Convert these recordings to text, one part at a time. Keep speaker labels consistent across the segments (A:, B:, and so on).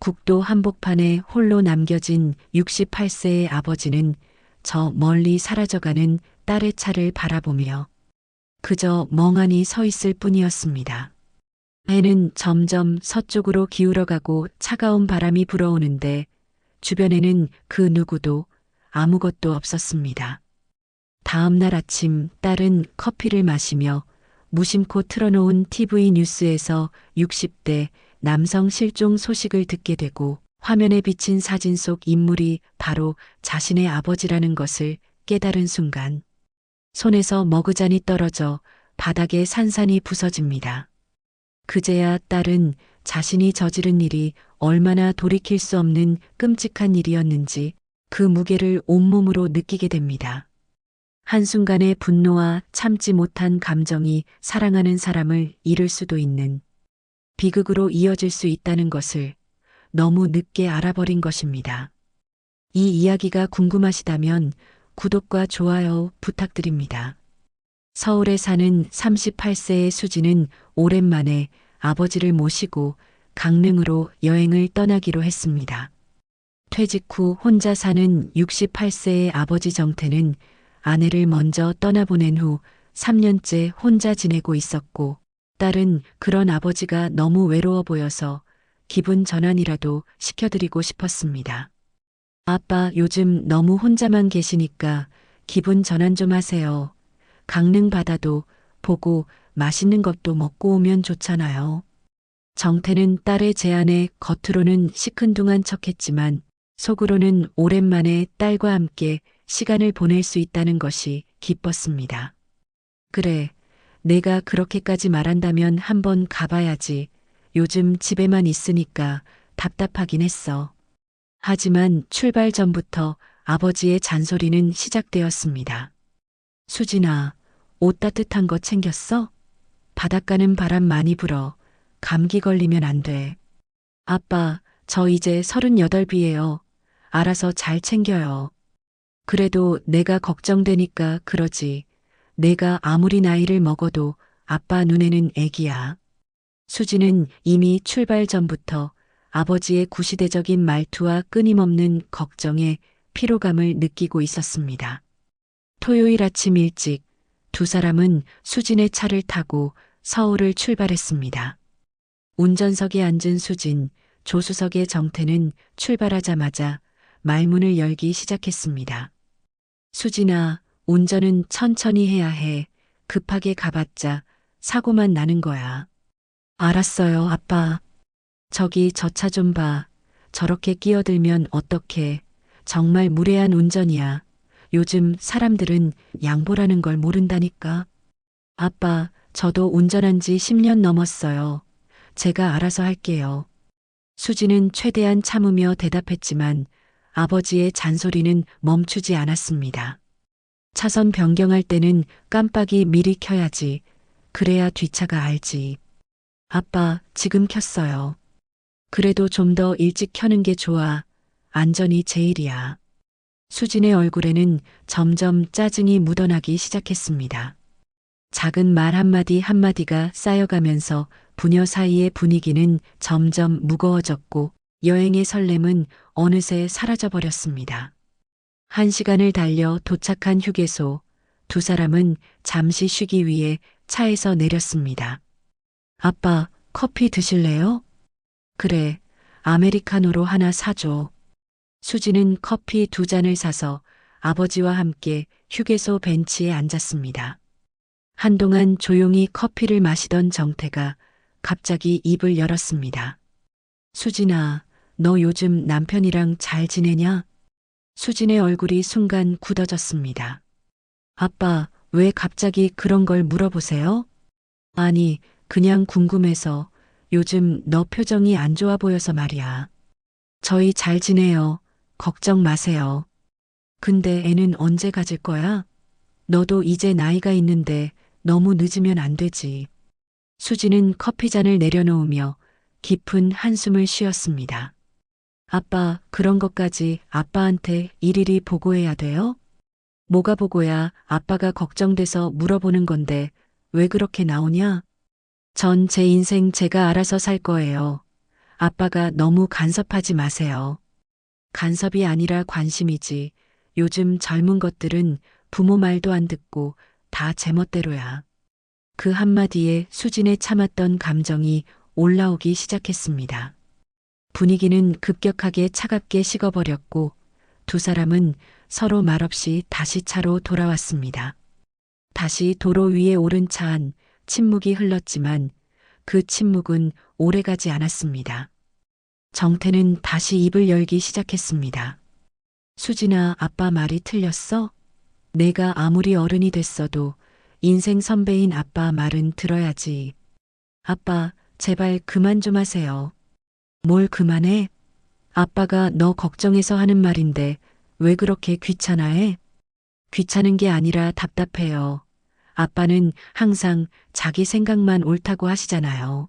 A: 국도 한복판에 홀로 남겨진 68세의 아버지는 저 멀리 사라져가는 딸의 차를 바라보며 그저 멍하니 서 있을 뿐이었습니다. 해는 점점 서쪽으로 기울어가고 차가운 바람이 불어오는데 주변에는 그 누구도 아무것도 없었습니다. 다음 날 아침 딸은 커피를 마시며 무심코 틀어놓은 TV 뉴스에서 60대 남성 실종 소식을 듣게 되고 화면에 비친 사진 속 인물이 바로 자신의 아버지라는 것을 깨달은 순간 손에서 머그잔이 떨어져 바닥에 산산이 부서집니다. 그제야 딸은 자신이 저지른 일이 얼마나 돌이킬 수 없는 끔찍한 일이었는지 그 무게를 온몸으로 느끼게 됩니다. 한순간의 분노와 참지 못한 감정이 사랑하는 사람을 잃을 수도 있는 비극으로 이어질 수 있다는 것을 너무 늦게 알아버린 것입니다. 이 이야기가 궁금하시다면 구독과 좋아요 부탁드립니다. 서울에 사는 38세의 수지는 오랜만에 아버지를 모시고 강릉으로 여행을 떠나기로 했습니다. 퇴직 후 혼자 사는 68세의 아버지 정태는 아내를 먼저 떠나보낸 후 3년째 혼자 지내고 있었고 딸은 그런 아버지가 너무 외로워 보여서 기분 전환이라도 시켜드리고 싶었습니다. 아빠 요즘 너무 혼자만 계시니까 기분 전환 좀 하세요. 강릉 바다도 보고 맛있는 것도 먹고 오면 좋잖아요. 정태는 딸의 제안에 겉으로는 시큰둥한 척했지만 속으로는 오랜만에 딸과 함께 시간을 보낼 수 있다는 것이 기뻤습니다. 그래, 내가 그렇게까지 말한다면 한번 가봐야지. 요즘 집에만 있으니까 답답하긴 했어. 하지만 출발 전부터 아버지의 잔소리는 시작되었습니다. 수진아, 옷 따뜻한 거 챙겼어? 바닷가는 바람 많이 불어. 감기 걸리면 안 돼. 아빠, 저 이제 38이에요. 알아서 잘 챙겨요. 그래도 내가 걱정되니까 그러지. 내가 아무리 나이를 먹어도 아빠 눈에는 애기야. 수지는 이미 출발 전부터 아버지의 구시대적인 말투와 끊임없는 걱정에 피로감을 느끼고 있었습니다. 토요일 아침 일찍 두 사람은 수진의 차를 타고 서울을 출발했습니다. 운전석에 앉은 수진, 조수석의 정태는 출발하자마자 말문을 열기 시작했습니다. 수진아, 운전은 천천히 해야 해. 급하게 가봤자 사고만 나는 거야. 알았어요, 아빠. 저기 저 차 좀 봐. 저렇게 끼어들면 어떡해. 정말 무례한 운전이야. 요즘 사람들은 양보라는 걸 모른다니까. 아빠, 저도 운전한 지 10년 넘었어요. 제가 알아서 할게요. 수지는 최대한 참으며 대답했지만 아버지의 잔소리는 멈추지 않았습니다. 차선 변경할 때는 깜빡이 미리 켜야지. 그래야 뒷차가 알지. 아빠, 지금 켰어요. 그래도 좀 더 일찍 켜는 게 좋아. 안전이 제일이야. 수진의 얼굴에는 점점 짜증이 묻어나기 시작했습니다. 작은 말 한마디 한마디가 쌓여가면서 부녀 사이의 분위기는 점점 무거워졌고 여행의 설렘은 어느새 사라져버렸습니다. 1시간을 달려 도착한 휴게소, 두 사람은 잠시 쉬기 위해 차에서 내렸습니다. 아빠, 커피 드실래요? 그래, 아메리카노로 하나 사줘. 수지는 커피 2잔을 사서 아버지와 함께 휴게소 벤치에 앉았습니다. 한동안 조용히 커피를 마시던 정태가 갑자기 입을 열었습니다. 수진아, 너 요즘 남편이랑 잘 지내냐? 수진의 얼굴이 순간 굳어졌습니다. 아빠, 왜 갑자기 그런 걸 물어보세요? 아니, 그냥 궁금해서. 요즘 너 표정이 안 좋아 보여서 말이야. 저희 잘 지내요. 걱정 마세요. 근데 애는 언제 가질 거야? 너도 이제 나이가 있는데 너무 늦으면 안 되지. 수지는 커피잔을 내려놓으며 깊은 한숨을 쉬었습니다. 아빠, 그런 것까지 아빠한테 일일이 보고해야 돼요? 뭐가 보고야? 아빠가 걱정돼서 물어보는 건데 왜 그렇게 나오냐? 전 제 인생 제가 알아서 살 거예요. 아빠가 너무 간섭하지 마세요. 간섭이 아니라 관심이지. 요즘 젊은 것들은 부모 말도 안 듣고 다 제멋대로야. 그 한마디에 수진의 참았던 감정이 올라오기 시작했습니다. 분위기는 급격하게 차갑게 식어버렸고 두 사람은 서로 말없이 다시 차로 돌아왔습니다. 다시 도로 위에 오른 차 안 침묵이 흘렀지만 그 침묵은 오래가지 않았습니다. 정태는 다시 입을 열기 시작했습니다. 수진아, 아빠 말이 틀렸어? 내가 아무리 어른이 됐어도 인생 선배인 아빠 말은 들어야지. 아빠, 제발 그만 좀 하세요. 뭘 그만해? 아빠가 너 걱정해서 하는 말인데 왜 그렇게 귀찮아해? 귀찮은 게 아니라 답답해요. 아빠는 항상 자기 생각만 옳다고 하시잖아요.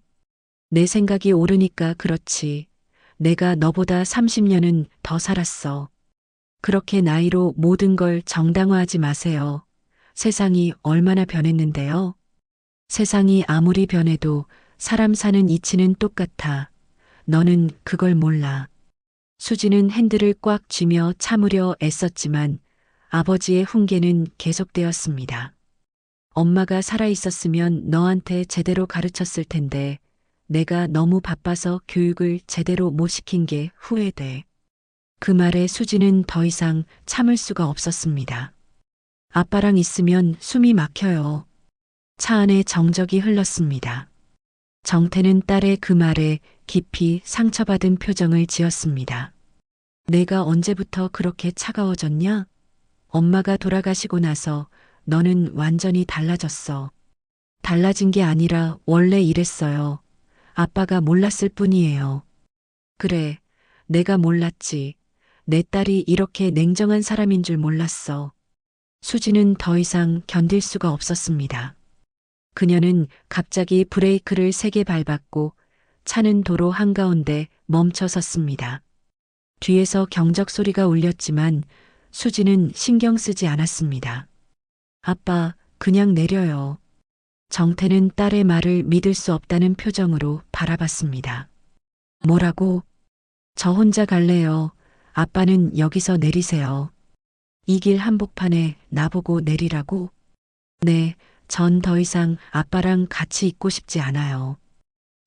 A: 내 생각이 옳으니까 그렇지. 내가 너보다 30년은 더 살았어. 그렇게 나이로 모든 걸 정당화하지 마세요. 세상이 얼마나 변했는데요. 세상이 아무리 변해도 사람 사는 이치는 똑같아. 너는 그걸 몰라. 수지는 핸들을 꽉 쥐며 참으려 애썼지만 아버지의 훈계는 계속되었습니다. 엄마가 살아있었으면 너한테 제대로 가르쳤을 텐데 내가 너무 바빠서 교육을 제대로 못 시킨 게 후회돼. 그 말에 수지는 더 이상 참을 수가 없었습니다. 아빠랑 있으면 숨이 막혀요. 차 안에 정적이 흘렀습니다. 정태는 딸의 그 말에 깊이 상처받은 표정을 지었습니다. 내가 언제부터 그렇게 차가워졌냐? 엄마가 돌아가시고 나서 너는 완전히 달라졌어. 달라진 게 아니라 원래 이랬어요. 아빠가 몰랐을 뿐이에요. 그래, 내가 몰랐지. 내 딸이 이렇게 냉정한 사람인 줄 몰랐어. 수지는 더 이상 견딜 수가 없었습니다. 그녀는 갑자기 브레이크를 세게 밟았고 차는 도로 한가운데 멈춰 섰습니다. 뒤에서 경적 소리가 울렸지만 수지는 신경 쓰지 않았습니다. 아빠, 그냥 내려요. 정태는 딸의 말을 믿을 수 없다는 표정으로 바라봤습니다. 뭐라고? 저 혼자 갈래요. 아빠는 여기서 내리세요. 이 길 한복판에 나보고 내리라고? 네, 전 더 이상 아빠랑 같이 있고 싶지 않아요.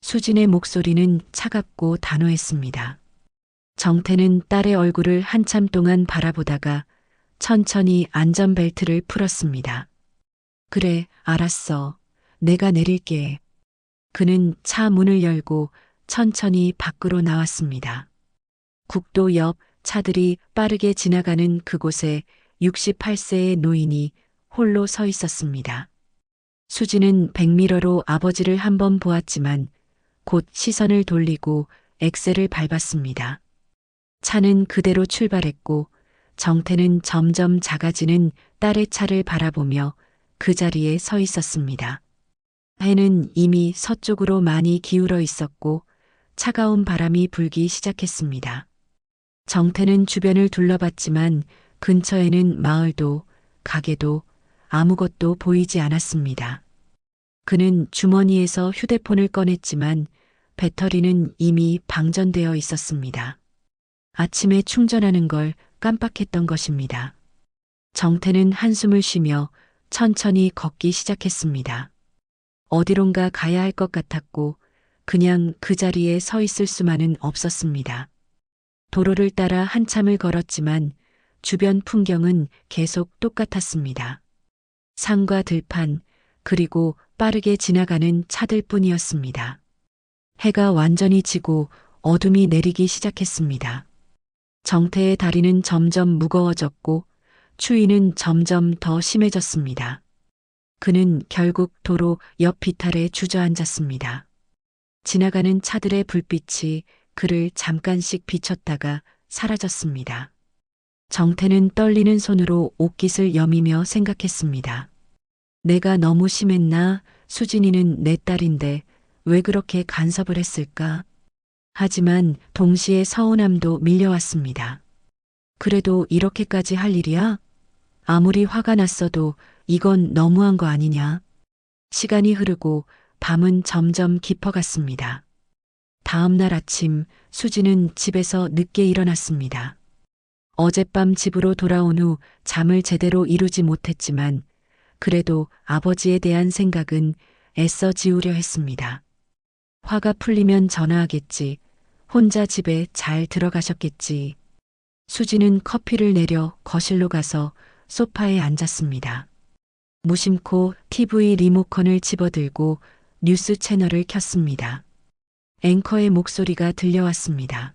A: 수진의 목소리는 차갑고 단호했습니다. 정태는 딸의 얼굴을 한참 동안 바라보다가 천천히 안전벨트를 풀었습니다. 그래, 알았어. 내가 내릴게. 그는 차 문을 열고 천천히 밖으로 나왔습니다. 국도 옆 차들이 빠르게 지나가는 그곳에 68세의 노인이 홀로 서 있었습니다. 수지는 백미러로 아버지를 한번 보았지만 곧 시선을 돌리고 엑셀을 밟았습니다. 차는 그대로 출발했고 정태는 점점 작아지는 딸의 차를 바라보며 그 자리에 서 있었습니다. 해는 이미 서쪽으로 많이 기울어 있었고 차가운 바람이 불기 시작했습니다. 정태는 주변을 둘러봤지만 근처에는 마을도 가게도 아무것도 보이지 않았습니다. 그는 주머니에서 휴대폰을 꺼냈지만 배터리는 이미 방전되어 있었습니다. 아침에 충전하는 걸 깜빡했던 것입니다. 정태는 한숨을 쉬며 천천히 걷기 시작했습니다. 어디론가 가야 할 것 같았고 그냥 그 자리에 서 있을 수만은 없었습니다. 도로를 따라 한참을 걸었지만 주변 풍경은 계속 똑같았습니다. 산과 들판 그리고 빠르게 지나가는 차들 뿐이었습니다. 해가 완전히 지고 어둠이 내리기 시작했습니다. 정태의 다리는 점점 무거워졌고 추위는 점점 더 심해졌습니다. 그는 결국 도로 옆 비탈에 주저앉았습니다. 지나가는 차들의 불빛이 그를 잠깐씩 비췄다가 사라졌습니다. 정태는 떨리는 손으로 옷깃을 여미며 생각했습니다. 내가 너무 심했나? 수진이는 내 딸인데 왜 그렇게 간섭을 했을까? 하지만 동시에 서운함도 밀려왔습니다. 그래도 이렇게까지 할 일이야? 아무리 화가 났어도 이건 너무한 거 아니냐? 시간이 흐르고 밤은 점점 깊어갔습니다. 다음 날 아침 수지는 집에서 늦게 일어났습니다. 어젯밤 집으로 돌아온 후 잠을 제대로 이루지 못했지만 그래도 아버지에 대한 생각은 애써 지우려 했습니다. 화가 풀리면 전화하겠지. 혼자 집에 잘 들어가셨겠지. 수지는 커피를 내려 거실로 가서 소파에 앉았습니다. 무심코 TV 리모컨을 집어들고 뉴스 채널을 켰습니다. 앵커의 목소리가 들려왔습니다.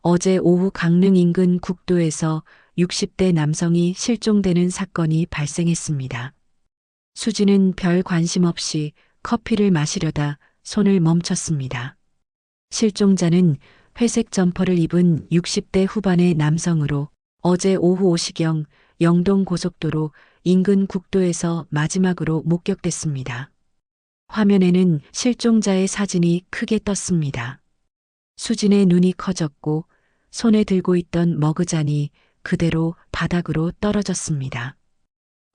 A: 어제 오후 강릉 인근 국도에서 60대 남성이 실종되는 사건이 발생했습니다. 수지는 별 관심 없이 커피를 마시려다 손을 멈췄습니다. 실종자는 회색 점퍼를 입은 60대 후반의 남성으로 어제 오후 5시경 영동 고속도로 인근 국도에서 마지막으로 목격됐습니다. 화면에는 실종자의 사진이 크게 떴습니다. 수진의 눈이 커졌고 손에 들고 있던 머그잔이 그대로 바닥으로 떨어졌습니다.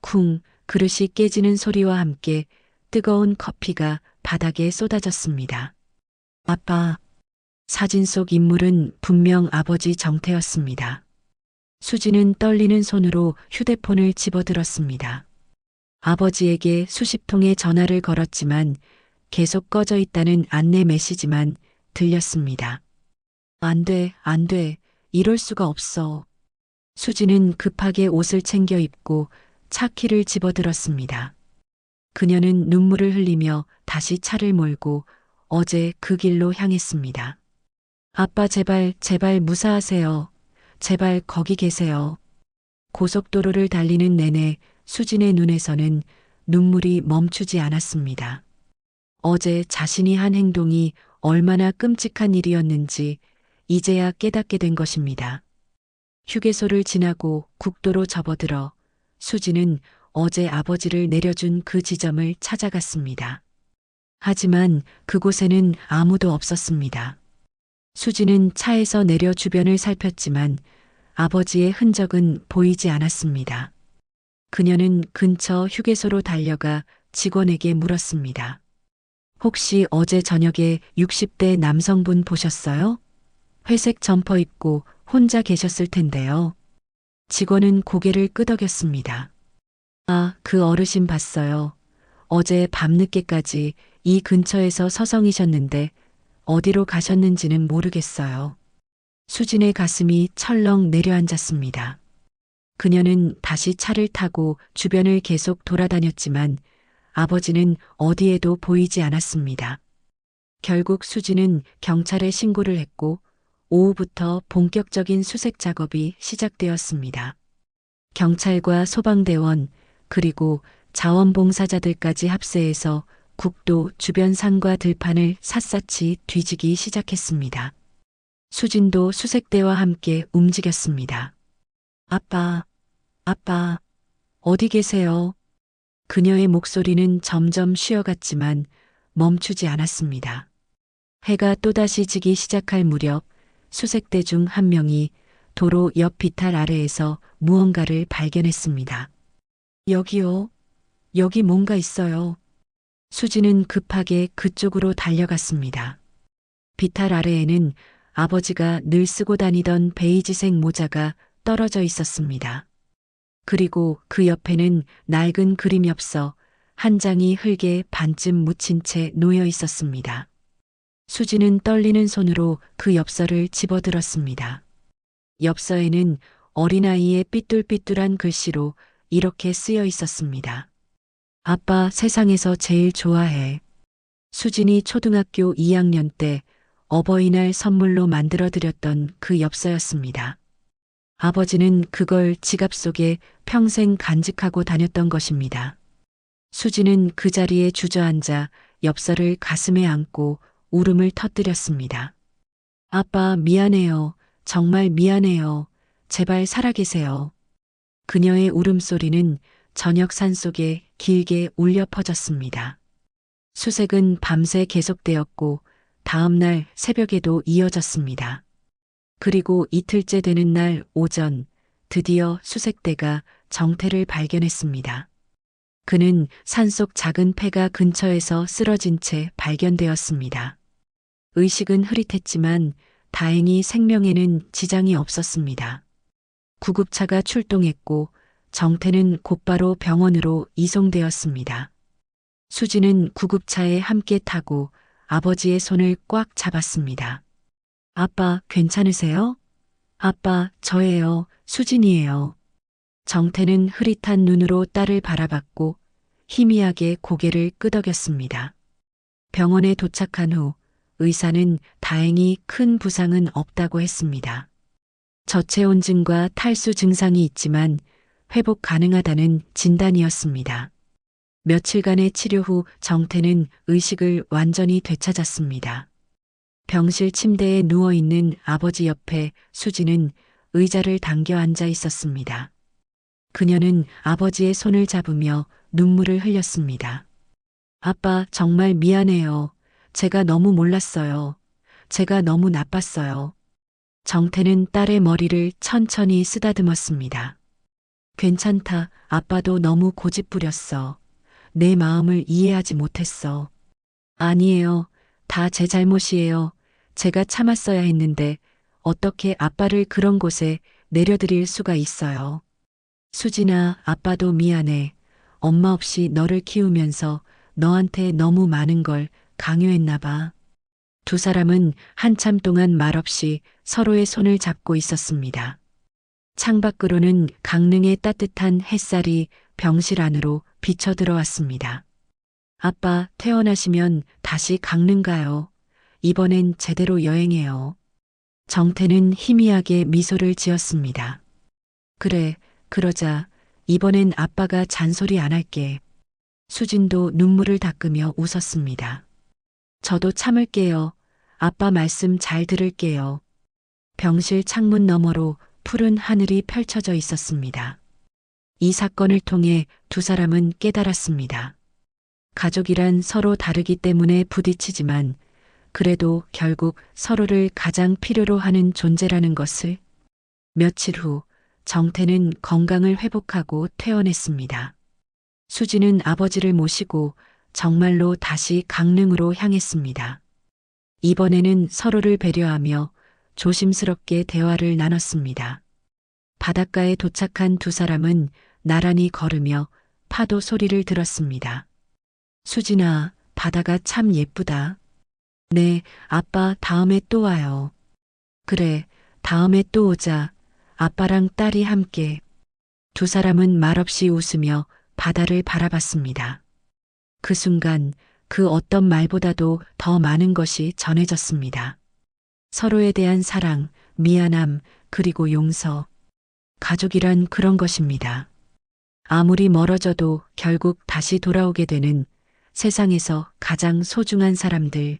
A: 쿵, 그릇이 깨지는 소리와 함께 뜨거운 커피가 바닥에 쏟아졌습니다. 아빠. 사진 속 인물은 분명 아버지 정태였습니다. 수지는 떨리는 손으로 휴대폰을 집어들었습니다. 아버지에게 수십 통의 전화를 걸었지만 계속 꺼져 있다는 안내 메시지만 들렸습니다. 안 돼, 안 돼. 이럴 수가 없어. 수지는 급하게 옷을 챙겨 입고 차 키를 집어들었습니다. 그녀는 눈물을 흘리며 다시 차를 몰고 어제 그 길로 향했습니다. 아빠 제발, 제발 무사하세요. 제발 거기 계세요. 고속도로를 달리는 내내 수진의 눈에서는 눈물이 멈추지 않았습니다. 어제 자신이 한 행동이 얼마나 끔찍한 일이었는지 이제야 깨닫게 된 것입니다. 휴게소를 지나고 국도로 접어들어 수지는 어제 아버지를 내려준 그 지점을 찾아갔습니다. 하지만 그곳에는 아무도 없었습니다. 수지는 차에서 내려 주변을 살폈지만 아버지의 흔적은 보이지 않았습니다. 그녀는 근처 휴게소로 달려가 직원에게 물었습니다. 혹시 어제 저녁에 60대 남성분 보셨어요? 회색 점퍼 입고 혼자 계셨을 텐데요. 직원은 고개를 끄덕였습니다. 아, 그 어르신 봤어요. 어제 밤늦게까지 이 근처에서 서성이셨는데 어디로 가셨는지는 모르겠어요. 수진의 가슴이 철렁 내려앉았습니다. 그녀는 다시 차를 타고 주변을 계속 돌아다녔지만 아버지는 어디에도 보이지 않았습니다. 결국 수진은 경찰에 신고를 했고 오후부터 본격적인 수색 작업이 시작되었습니다. 경찰과 소방대원 그리고 자원봉사자들까지 합세해서 국도 주변 산과 들판을 샅샅이 뒤지기 시작했습니다. 수진도 수색대와 함께 움직였습니다. 아빠, 아빠, 어디 계세요? 그녀의 목소리는 점점 쉬어갔지만 멈추지 않았습니다. 해가 또다시 지기 시작할 무렵 수색대 중 한 명이 도로 옆 비탈 아래에서 무언가를 발견했습니다. 여기요. 여기 뭔가 있어요. 수지는 급하게 그쪽으로 달려갔습니다. 비탈 아래에는 아버지가 늘 쓰고 다니던 베이지색 모자가 떨어져 있었습니다. 그리고 그 옆에는 낡은 그림 엽서 한 장이 흙에 반쯤 묻힌 채 놓여 있었습니다. 수지는 떨리는 손으로 그 엽서를 집어들었습니다. 엽서에는 어린아이의 삐뚤삐뚤한 글씨로 이렇게 쓰여 있었습니다. 아빠 세상에서 제일 좋아해. 수진이 초등학교 2학년 때 어버이날 선물로 만들어드렸던 그 엽서였습니다. 아버지는 그걸 지갑 속에 평생 간직하고 다녔던 것입니다. 수지는 그 자리에 주저앉아 엽서를 가슴에 안고 울음을 터뜨렸습니다. 아빠 미안해요. 정말 미안해요. 제발 살아계세요. 그녀의 울음소리는 저녁 산속에 길게 울려 퍼졌습니다. 수색은 밤새 계속되었고 다음 날 새벽에도 이어졌습니다. 그리고 이틀째 되는 날 오전 드디어 수색대가 정태를 발견했습니다. 그는 산속 작은 폐가 근처에서 쓰러진 채 발견되었습니다. 의식은 흐릿했지만 다행히 생명에는 지장이 없었습니다. 구급차가 출동했고 정태는 곧바로 병원으로 이송되었습니다. 수지는 구급차에 함께 타고 아버지의 손을 꽉 잡았습니다. 아빠, 괜찮으세요? 아빠, 저예요. 수진이에요. 정태는 흐릿한 눈으로 딸을 바라봤고 희미하게 고개를 끄덕였습니다. 병원에 도착한 후 의사는 다행히 큰 부상은 없다고 했습니다. 저체온증과 탈수 증상이 있지만 회복 가능하다는 진단이었습니다. 며칠간의 치료 후 정태는 의식을 완전히 되찾았습니다. 병실 침대에 누워있는 아버지 옆에 수지는 의자를 당겨 앉아 있었습니다. 그녀는 아버지의 손을 잡으며 눈물을 흘렸습니다. 아빠, 정말 미안해요. 제가 너무 몰랐어요. 제가 너무 나빴어요. 정태는 딸의 머리를 천천히 쓰다듬었습니다. 괜찮다. 아빠도 너무 고집부렸어. 내 마음을 이해하지 못했어. 아니에요. 다 제 잘못이에요. 제가 참았어야 했는데 어떻게 아빠를 그런 곳에 내려드릴 수가 있어요. 수진아, 아빠도 미안해. 엄마 없이 너를 키우면서 너한테 너무 많은 걸 강요했나 봐. 두 사람은 한참 동안 말없이 서로의 손을 잡고 있었습니다. 창밖으로는 강릉의 따뜻한 햇살이 병실 안으로 비쳐 들어왔습니다. 아빠, 퇴원하시면 다시 강릉 가요. 이번엔 제대로 여행해요. 정태는 희미하게 미소를 지었습니다. 그래, 그러자. 이번엔 아빠가 잔소리 안 할게. 수진도 눈물을 닦으며 웃었습니다. 저도 참을게요. 아빠 말씀 잘 들을게요. 병실 창문 너머로 푸른 하늘이 펼쳐져 있었습니다. 이 사건을 통해 두 사람은 깨달았습니다. 가족이란 서로 다르기 때문에 부딪히지만 그래도 결국 서로를 가장 필요로 하는 존재라는 것을. 며칠 후 정태는 건강을 회복하고 퇴원했습니다. 수지는 아버지를 모시고 정말로 다시 강릉으로 향했습니다. 이번에는 서로를 배려하며 조심스럽게 대화를 나눴습니다. 바닷가에 도착한 두 사람은 나란히 걸으며 파도 소리를 들었습니다. 수진아, 바다가 참 예쁘다. 네, 아빠 다음에 또 와요. 그래, 다음에 또 오자. 아빠랑 딸이 함께. 두 사람은 말없이 웃으며 바다를 바라봤습니다. 그 순간 그 어떤 말보다도 더 많은 것이 전해졌습니다. 서로에 대한 사랑, 미안함, 그리고 용서. 가족이란 그런 것입니다. 아무리 멀어져도 결국 다시 돌아오게 되는 세상에서 가장 소중한 사람들.